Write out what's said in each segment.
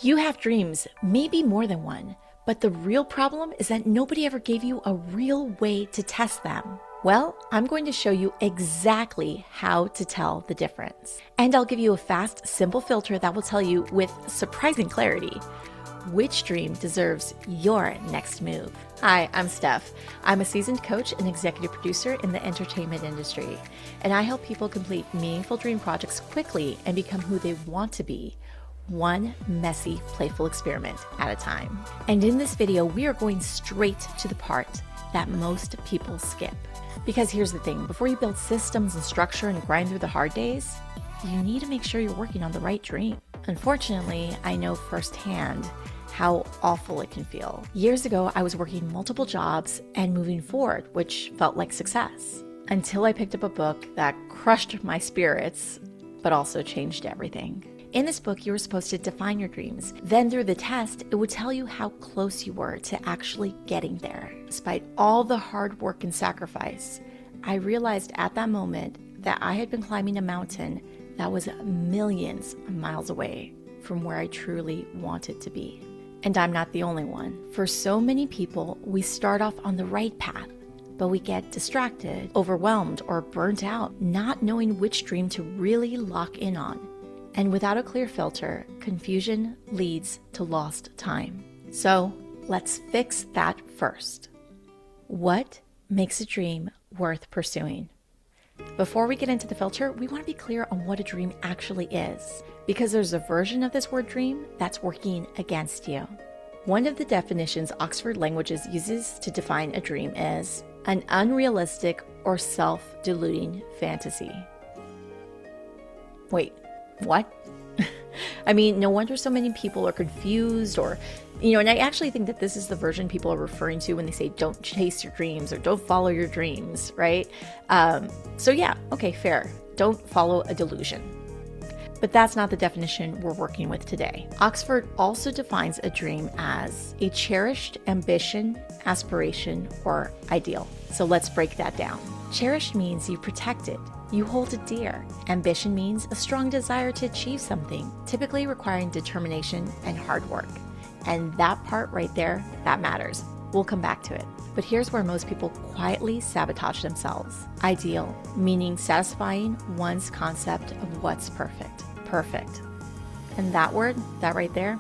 You have dreams, maybe more than one, but the real problem is that nobody ever gave you a real way to test them. Well, I'm going to show you exactly how to tell the difference. And I'll give you a fast, simple filter that will tell you with surprising clarity which dream deserves your next move. Hi, I'm Steph. I'm a seasoned coach and executive producer in the entertainment industry, and I help people complete meaningful dream projects quickly and become who they want to be, one messy, playful experiment at a time. And in this video, we are going straight to the part that most people skip. Because here's the thing, before you build systems and structure and grind through the hard days, you need to make sure you're working on the right dream. Unfortunately, I know firsthand how awful it can feel. Years ago, I was working multiple jobs and moving forward, which felt like success, until I picked up a book that crushed my spirits, but also changed everything. In this book, you were supposed to define your dreams. Then through the test, it would tell you how close you were to actually getting there. Despite all the hard work and sacrifice, I realized at that moment that I had been climbing a mountain that was millions of miles away from where I truly wanted to be. And I'm not the only one. For so many people, we start off on the right path, but we get distracted, overwhelmed, or burnt out, not knowing which dream to really lock in on. And without a clear filter, confusion leads to lost time. So let's fix that first. What makes a dream worth pursuing? Before we get into the filter, we want to be clear on what a dream actually is, because there's a version of this word dream that's working against you. One of the definitions Oxford Languages uses to define a dream is an unrealistic or self-deluding fantasy. Wait, what? I mean, no wonder so many people are confused and I actually think that this is the version people are referring to when they say don't chase your dreams or don't follow your dreams, right? So yeah, okay, fair. Don't follow a delusion. But that's not the definition we're working with today. Oxford also defines a dream as a cherished ambition, aspiration, or ideal. So let's break that down. Cherished means you protect it, you hold it dear. Ambition means a strong desire to achieve something, typically requiring determination and hard work. And that part right there, that matters. We'll come back to it. But here's where most people quietly sabotage themselves. Ideal, meaning satisfying one's concept of what's perfect. Perfect. And that word, that right there,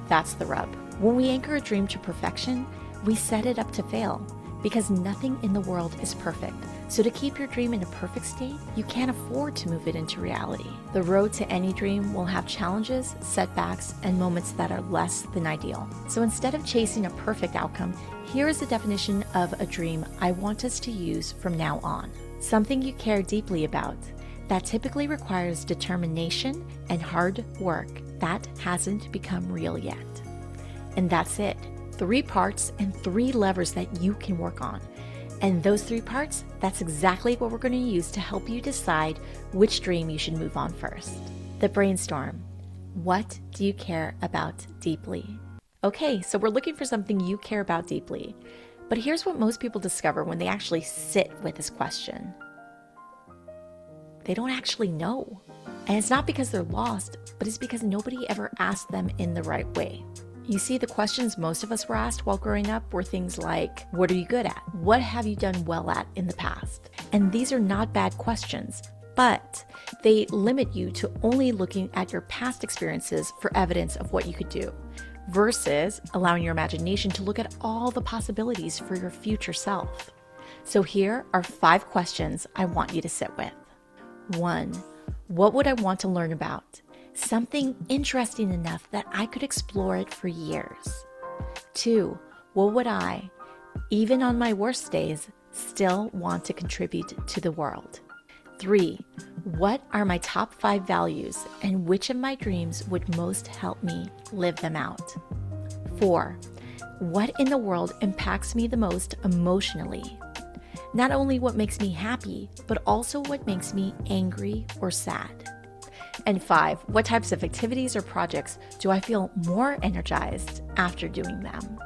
that's the rub. When we anchor a dream to perfection, we set it up to fail because nothing in the world is perfect. So to keep your dream in a perfect state, you can't afford to move it into reality. The road to any dream will have challenges, setbacks, and moments that are less than ideal. So instead of chasing a perfect outcome, here is the definition of a dream I want us to use from now on. Something you care deeply about that typically requires determination and hard work that hasn't become real yet. And that's it. 3 parts and 3 levers that you can work on. And those 3 parts, that's exactly what we're going to use to help you decide which dream you should move on first. The brainstorm. What do you care about deeply? Okay, so we're looking for something you care about deeply. But here's what most people discover when they actually sit with this question. They don't actually know. And it's not because they're lost, but it's because nobody ever asked them in the right way. You see, the questions most of us were asked while growing up were things like, what are you good at? What have you done well at in the past? And these are not bad questions, but they limit you to only looking at your past experiences for evidence of what you could do, versus allowing your imagination to look at all the possibilities for your future self. So here are 5 questions I want you to sit with. 1. What would I want to learn about? Something interesting enough that I could explore it for years. 2. What would I, even on my worst days, still want to contribute to the world? 3. What are my top 5 values and which of my dreams would most help me live them out? 4. What in the world impacts me the most emotionally? Not only what makes me happy, but also what makes me angry or sad. And 5, what types of activities or projects do I feel more energized after doing them?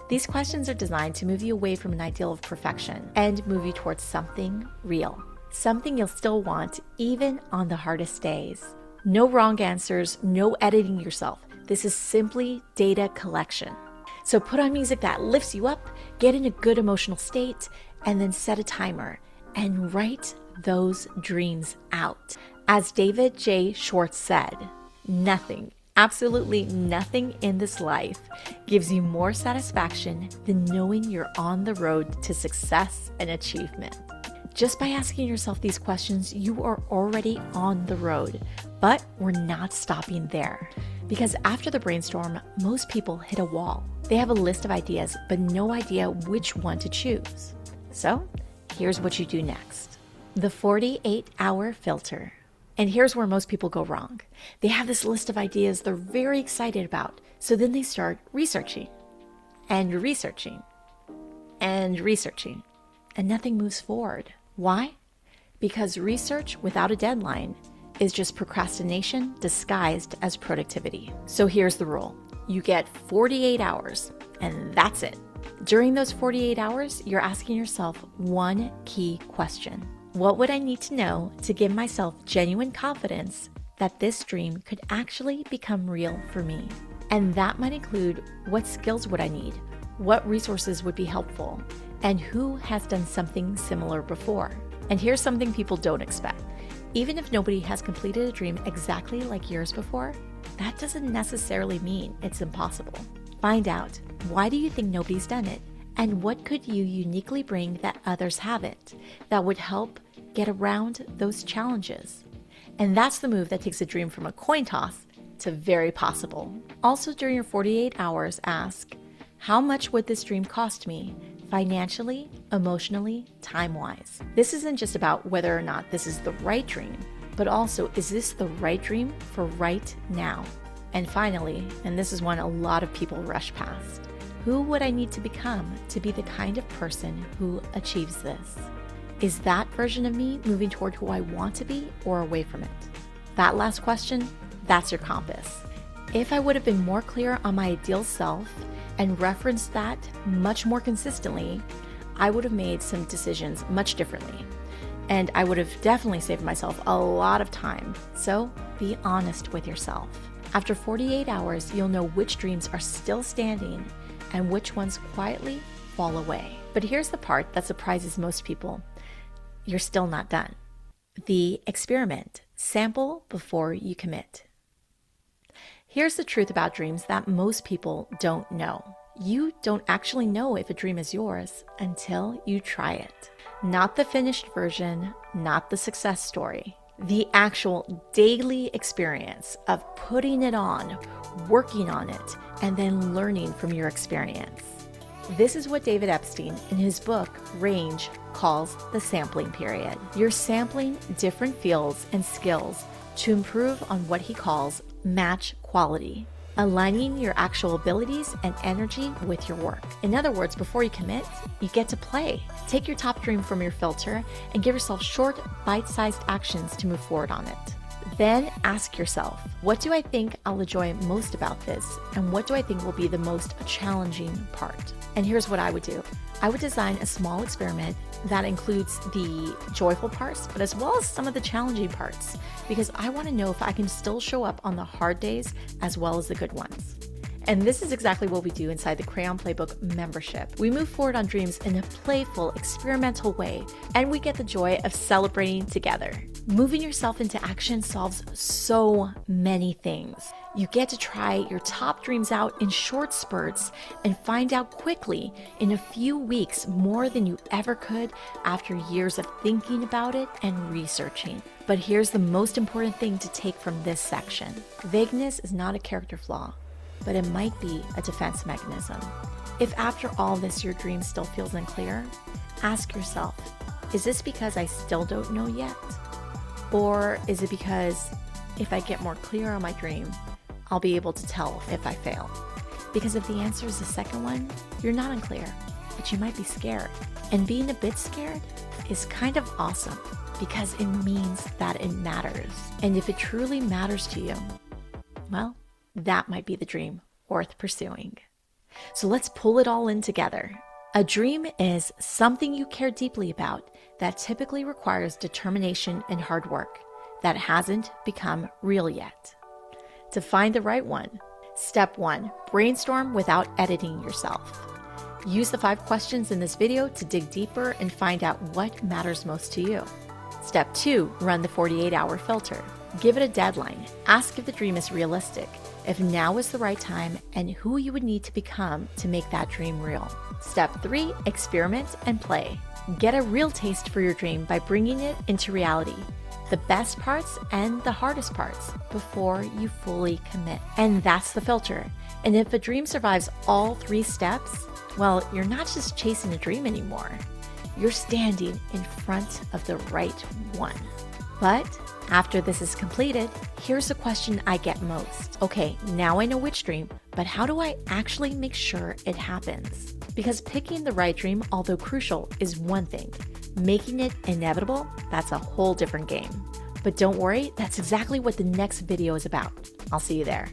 These questions are designed to move you away from an ideal of perfection and move you towards something real, something you'll still want even on the hardest days. No wrong answers, no editing yourself. This is simply data collection. So put on music that lifts you up, get in a good emotional state, and then set a timer and write those dreams out. As David J. Schwartz said, nothing, absolutely nothing in this life gives you more satisfaction than knowing you're on the road to success and achievement. Just by asking yourself these questions, you are already on the road, but we're not stopping there. Because after the brainstorm, most people hit a wall. They have a list of ideas, but no idea which one to choose. So here's what you do next. The 48-hour filter. And here's where most people go wrong. They have this list of ideas they're very excited about, so then they start researching, and researching, and researching, and nothing moves forward. Why? Because research without a deadline is just procrastination disguised as productivity. So here's the rule. You get 48 hours, and that's it. During those 48 hours, you're asking yourself one key question. What would I need to know to give myself genuine confidence that this dream could actually become real for me? And that might include what skills would I need, what resources would be helpful, and who has done something similar before. And here's something people don't expect. Even if nobody has completed a dream exactly like yours before, that doesn't necessarily mean it's impossible. Find out, why do you think nobody's done it? And what could you uniquely bring that others haven't that would help get around those challenges? And that's the move that takes a dream from a coin toss to very possible. Also, during your 48 hours, ask, how much would this dream cost me? Financially, emotionally, time-wise. This isn't just about whether or not this is the right dream, but also, is this the right dream for right now? And finally, and this is one a lot of people rush past, who would I need to become to be the kind of person who achieves this? Is that version of me moving toward who I want to be or away from it? That last question, that's your compass. If I would have been more clear on my ideal self and referenced that much more consistently, I would have made some decisions much differently. And I would have definitely saved myself a lot of time. So be honest with yourself. After 48 hours, you'll know which dreams are still standing and which ones quietly fall away. But here's the part that surprises most people. You're still not done. The experiment. Sample before you commit. Here's the truth about dreams that most people don't know. You don't actually know if a dream is yours until you try it. Not the finished version, not the success story. The actual daily experience of putting it on, working on it, and then learning from your experience. This is what David Epstein, in his book, Range, calls the sampling period. You're sampling different fields and skills to improve on what he calls match quality, aligning your actual abilities and energy with your work. In other words, before you commit, you get to play. Take your top dream from your filter and give yourself short, bite-sized actions to move forward on it. Then ask yourself, what do I think I'll enjoy most about this? And what do I think will be the most challenging part? And here's what I would do. I would design a small experiment that includes the joyful parts, but as well as some of the challenging parts, because I want to know if I can still show up on the hard days as well as the good ones. And this is exactly what we do inside the Crayon Playbook membership. We move forward on dreams in a playful, experimental way, and we get the joy of celebrating together. Moving yourself into action solves so many things. You get to try your top dreams out in short spurts and find out quickly in a few weeks more than you ever could after years of thinking about it and researching. But here's the most important thing to take from this section. Vagueness is not a character flaw, but it might be a defense mechanism. If after all this your dream still feels unclear, ask yourself, is this because I still don't know yet? Or is it because if I get more clear on my dream, I'll be able to tell if I fail? Because if the answer is the second one, you're not unclear, but you might be scared. And being a bit scared is kind of awesome because it means that it matters. And if it truly matters to you, well, that might be the dream worth pursuing. So let's pull it all in together. A dream is something you care deeply about that typically requires determination and hard work that hasn't become real yet. To find the right one, Step 1. Brainstorm without editing yourself. Use the 5 questions in this video to dig deeper and find out what matters most to you. Step 2. Run the 48-hour filter. Give it a deadline. Ask if the dream is realistic, if now is the right time, and who you would need to become to make that dream real. Step 3. Experiment and play. Get a real taste for your dream by bringing it into reality, the best parts and the hardest parts, before you fully commit. And that's the filter. And if a dream survives all 3 steps, well, you're not just chasing a dream anymore. You're standing in front of the right one. But after this is completed, here's the question I get most. Okay, now I know which dream, but how do I actually make sure it happens? Because picking the right dream, although crucial, is one thing. Making it inevitable, that's a whole different game. But don't worry, that's exactly what the next video is about. I'll see you there.